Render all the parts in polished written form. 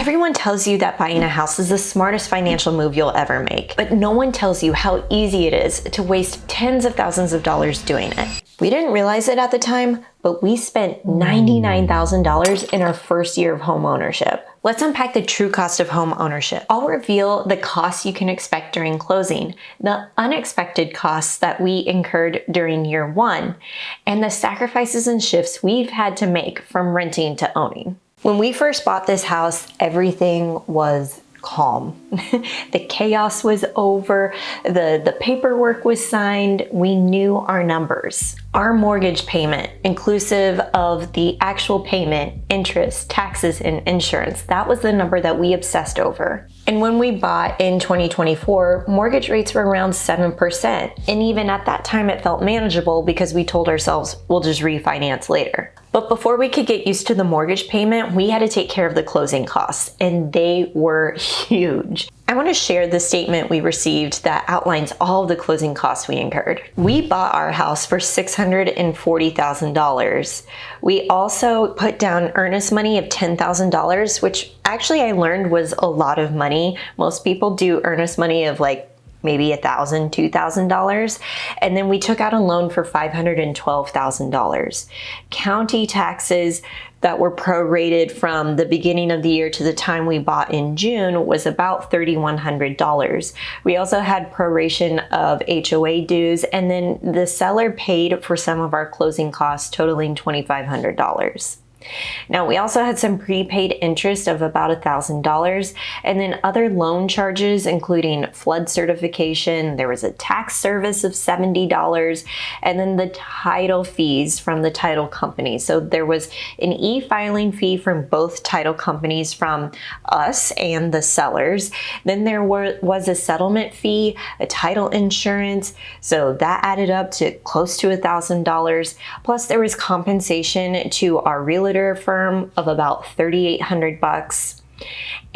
Everyone tells you that buying a house is the smartest financial move you'll ever make, but no one tells you how easy it is to waste tens of thousands of dollars doing it. We didn't realize it at the time, but we spent $99,000 in our first year of home ownership. Let's unpack the true cost of home ownership. I'll reveal the costs you can expect during closing, the unexpected costs that we incurred during year one, and the sacrifices and shifts we've had to make from renting to owning. When we first bought this house, everything was calm. The chaos was over, the paperwork was signed, we knew our numbers. Our mortgage payment, inclusive of the actual payment, interest, taxes, and insurance, that was the number that we obsessed over. And when we bought in 2024, mortgage rates were around 7%. And even at that time, it felt manageable because we told ourselves, we'll just refinance later. But before we could get used to the mortgage payment, we had to take care of the closing costs, and they were huge. I want to share the statement we received that outlines all of the closing costs we incurred. We bought our house for $640,000. We also put down earnest money of $10,000, which actually I learned was a lot of money. Most people do earnest money of like maybe $1,000, $2,000. And then we took out a loan for $512,000. County taxes that were prorated from the beginning of the year to the time we bought in June was about $3,100. We also had proration of HOA dues, and then the seller paid for some of our closing costs totaling $2,500. Now, we also had some prepaid interest of about $1,000, and then other loan charges, including flood certification. There was a tax service of $70, and then the title fees from the title company. So there was an e-filing fee from both title companies, from us and the sellers. Then there was a settlement fee, a title insurance. So that added up to close to $1,000. Plus there was compensation to our realtor firm of about $3,800,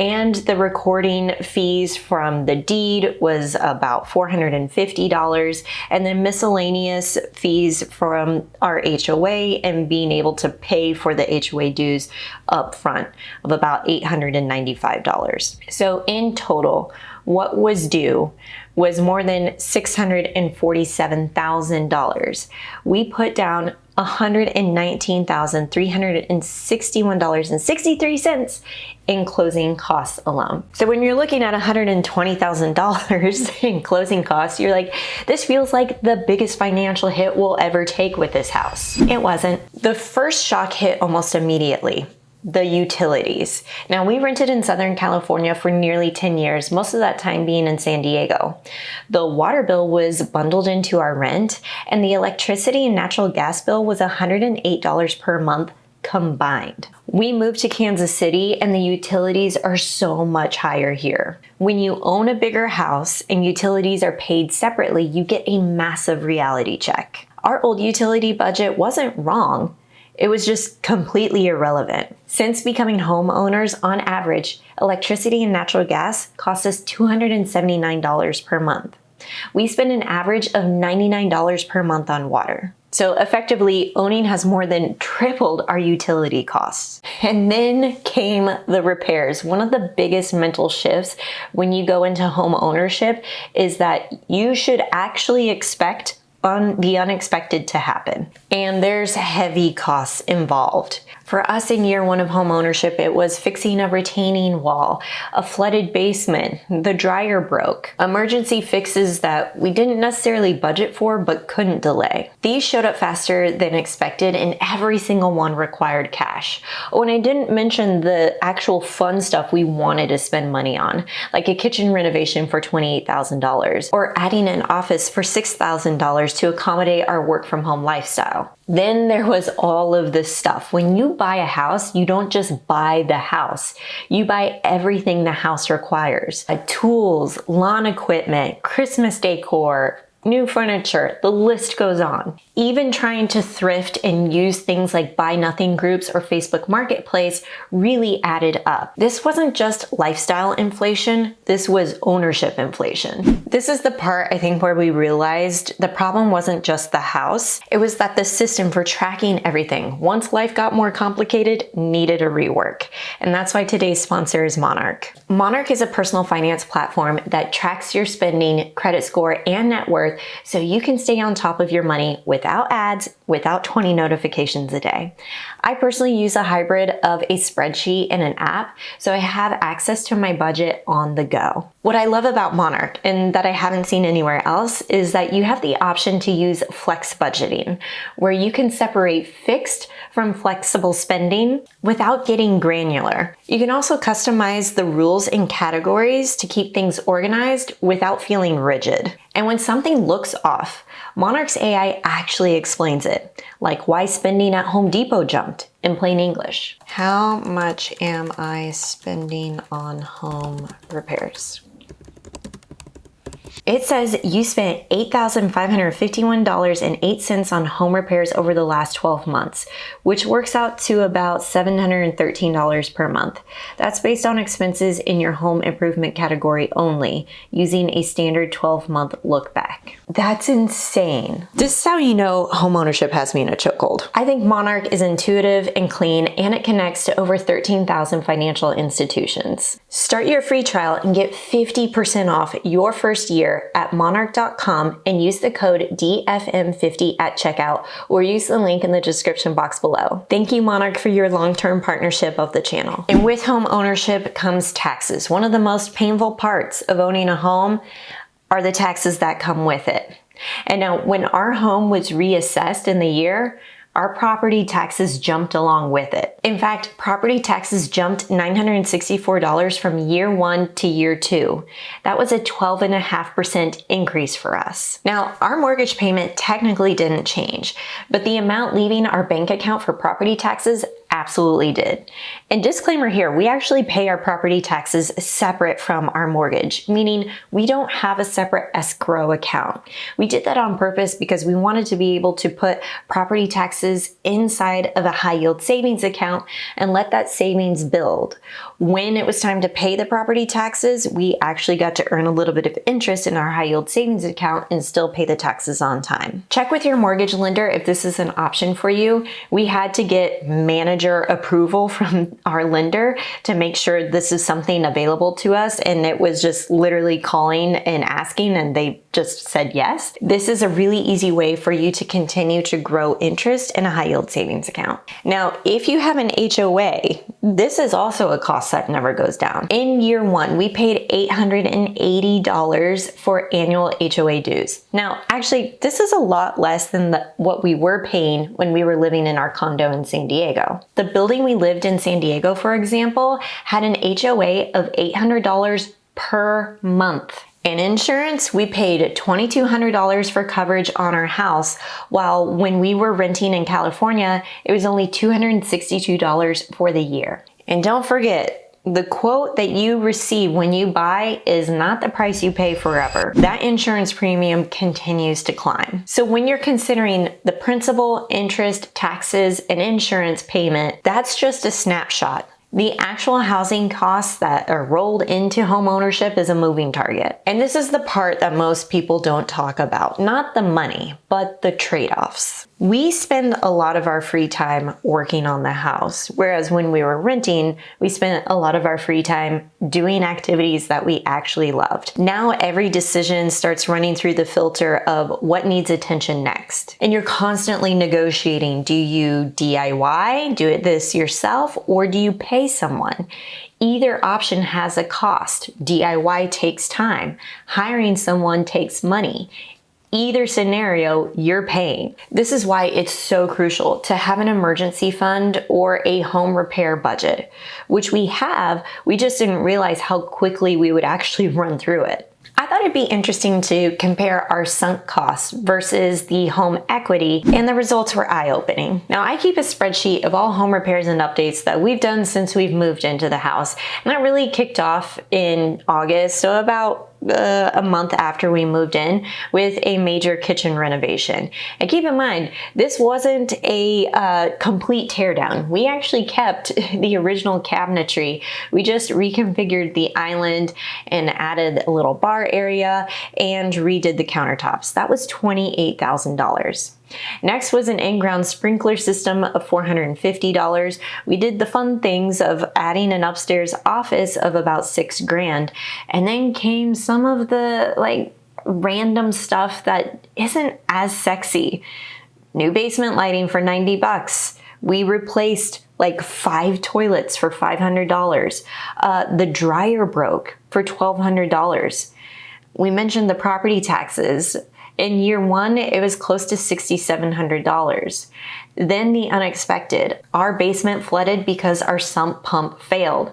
and the recording fees from the deed was about $450, and then miscellaneous fees from our HOA and being able to pay for the HOA dues up front of about $895. So in total, what was due was more than $647,000. We put down $119,361.63 in closing costs alone. So when you're looking at $120,000 in closing costs, you're like, this feels like the biggest financial hit we'll ever take with this house. It wasn't. The first shock hit almost immediately. The utilities. Now, we rented in Southern California for nearly 10 years, most of that time being in San Diego. The water bill was bundled into our rent, and the electricity and natural gas bill was $108 per month combined. We moved to Kansas City, and the utilities are so much higher here. When you own a bigger house and utilities are paid separately, you get a massive reality check. Our old utility budget wasn't wrong. It was just completely irrelevant. Since becoming homeowners, on average, electricity and natural gas cost us $279 per month. We spend an average of $99 per month on water. So effectively, owning has more than tripled our utility costs. And then came the repairs. One of the biggest mental shifts when you go into home ownership is that you should actually expect the unexpected to happen. And there's heavy costs involved. For us in year one of home ownership, it was fixing a retaining wall, a flooded basement, the dryer broke, emergency fixes that we didn't necessarily budget for but couldn't delay. These showed up faster than expected, and every single one required cash. Oh, and I didn't mention the actual fun stuff we wanted to spend money on, like a kitchen renovation for $28,000 or adding an office for $6,000 to accommodate our work from home lifestyle. Then there was all of this stuff. When you buy a house, you don't just buy the house. You buy everything the house requires. Tools, lawn equipment, Christmas decor, new furniture, the list goes on. Even trying to thrift and use things like buy nothing groups or Facebook Marketplace really added up. This wasn't just lifestyle inflation, this was ownership inflation. This is the part I think where we realized the problem wasn't just the house, it was that the system for tracking everything, once life got more complicated, needed a rework. And that's why today's sponsor is Monarch. Monarch is a personal finance platform that tracks your spending, credit score, and net worth so you can stay on top of your money without ads, without 20 notifications a day. I personally use a hybrid of a spreadsheet and an app, so I have access to my budget on the go. What I love about Monarch, and that I haven't seen anywhere else, is that you have the option to use flex budgeting, where you can separate fixed from flexible spending without getting granular. You can also customize the rules and categories to keep things organized without feeling rigid. And when something looks off, Monarch's AI actually explains it, like why spending at Home Depot jumped in plain English. How much am I spending on home repairs? It says you spent $8,551.08 on home repairs over the last 12 months, which works out to about $713 per month. That's based on expenses in your home improvement category only, using a standard 12-month look back. That's insane. This is how you know homeownership has me in a chokehold. I think Monarch is intuitive and clean, and it connects to over 13,000 financial institutions. Start your free trial and get 50% off your first year at monarch.com and use the code DFM50 at checkout, or use the link in the description box below. Thank you, Monarch, for your long-term partnership of the channel. And with home ownership comes taxes. One of the most painful parts of owning a home are the taxes that come with it. And now, when our home was reassessed in the year, our property taxes jumped along with it. In fact, property taxes jumped $964 from year 1 to year 2. That was a 12.5% increase for us. Now, our mortgage payment technically didn't change, but the amount leaving our bank account for property taxes absolutely did. And disclaimer here, we actually pay our property taxes separate from our mortgage, meaning we don't have a separate escrow account. We did that on purpose because we wanted to be able to put property taxes inside of a high yield savings account and let that savings build. When it was time to pay the property taxes, we actually got to earn a little bit of interest in our high yield savings account and still pay the taxes on time. Check with your mortgage lender if this is an option for you. We had to get manager approval from our lender to make sure this is something available to us, and it was just literally calling and asking, and they just said yes. This is a really easy way for you to continue to grow interest in a high yield savings account. Now, if you have an HOA, this is also a cost that never goes down. In year 1, we paid $880 for annual HOA dues. Now, actually, this is a lot less than what we were paying when we were living in our condo in San Diego. The building we lived in San Diego, for example, had an HOA of $800 per month. In insurance, we paid $2,200 for coverage on our house, while when we were renting in California, it was only $262 for the year. And don't forget, the quote that you receive when you buy is not the price you pay forever. That insurance premium continues to climb. So when you're considering the principal, interest, taxes, and insurance payment, that's just a snapshot. The actual housing costs that are rolled into home ownership is a moving target. And this is the part that most people don't talk about. Not the money, but the trade-offs. We spend a lot of our free time working on the house, whereas when we were renting, we spent a lot of our free time doing activities that we actually loved. Now every decision starts running through the filter of what needs attention next. And you're constantly negotiating. Do you DIY, do this yourself, or do you pay someone? Either option has a cost. DIY takes time. Hiring someone takes money. Either scenario, you're paying. This is why it's so crucial to have an emergency fund or a home repair budget, which we have. We just didn't realize how quickly we would actually run through it. I thought it'd be interesting to compare our sunk costs versus the home equity, and the results were eye-opening. Now, I keep a spreadsheet of all home repairs and updates that we've done since we've moved into the house, and that really kicked off in August, so about a month after we moved in with a major kitchen renovation. And keep in mind, this wasn't a complete teardown. We actually kept the original cabinetry. We just reconfigured the island and added a little bar area and redid the countertops. That was $28,000. Next was an in-ground sprinkler system of $450. We did the fun things of adding an upstairs office of about $6,000. And then came some of the random stuff that isn't as sexy. New basement lighting for $90. We replaced 5 toilets for $500. The dryer broke for $1,200. We mentioned the property taxes. In year 1, it was close to $6,700. Then the unexpected. Our basement flooded because our sump pump failed.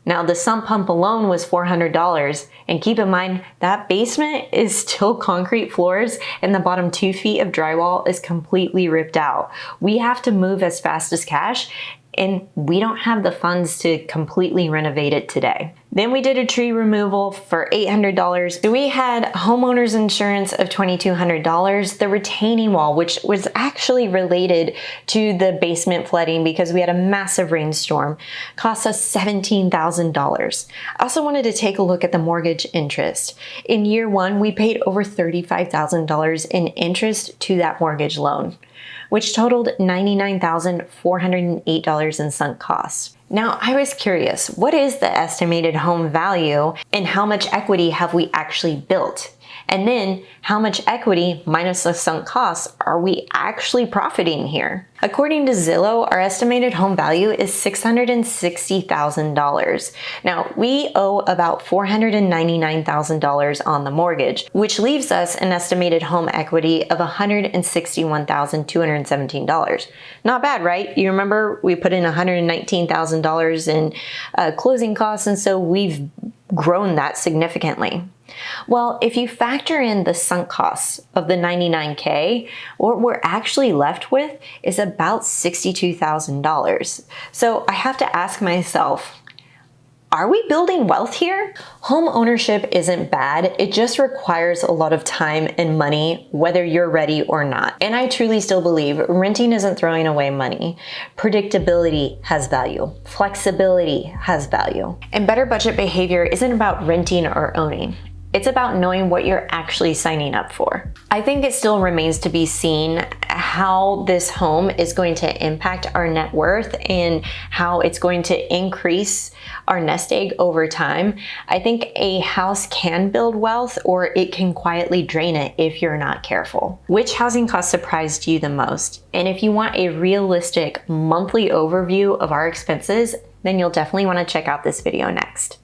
Now the sump pump alone was $400, and keep in mind that basement is still concrete floors and the bottom 2 feet of drywall is completely ripped out. We have to move as fast as cash, and we don't have the funds to completely renovate it today. Then we did a tree removal for $800. We had homeowner's insurance of $2,200. The retaining wall, which was actually related to the basement flooding because we had a massive rainstorm, cost us $17,000. I also wanted to take a look at the mortgage interest. In year 1, we paid over $35,000 in interest to that mortgage loan, which totaled $99,408 in sunk costs. Now, I was curious, what is the estimated home value and how much equity have we actually built? And then how much equity minus the sunk costs are we actually profiting here? According to Zillow, our estimated home value is $660,000. Now, we owe about $499,000 on the mortgage, which leaves us an estimated home equity of $161,217. Not bad, right? You remember we put in $119,000 in closing costs, and so we've grown that significantly. Well, if you factor in the sunk costs of the $99K, what we're actually left with is about $62,000. So I have to ask myself, are we building wealth here? Home ownership isn't bad. It just requires a lot of time and money, whether you're ready or not. And I truly still believe renting isn't throwing away money. Predictability has value. Flexibility has value. And better budget behavior isn't about renting or owning. It's about knowing what you're actually signing up for. I think it still remains to be seen how this home is going to impact our net worth and how it's going to increase our nest egg over time. I think a house can build wealth, or it can quietly drain it if you're not careful. Which housing cost surprised you the most? And if you want a realistic monthly overview of our expenses, then you'll definitely want to check out this video next.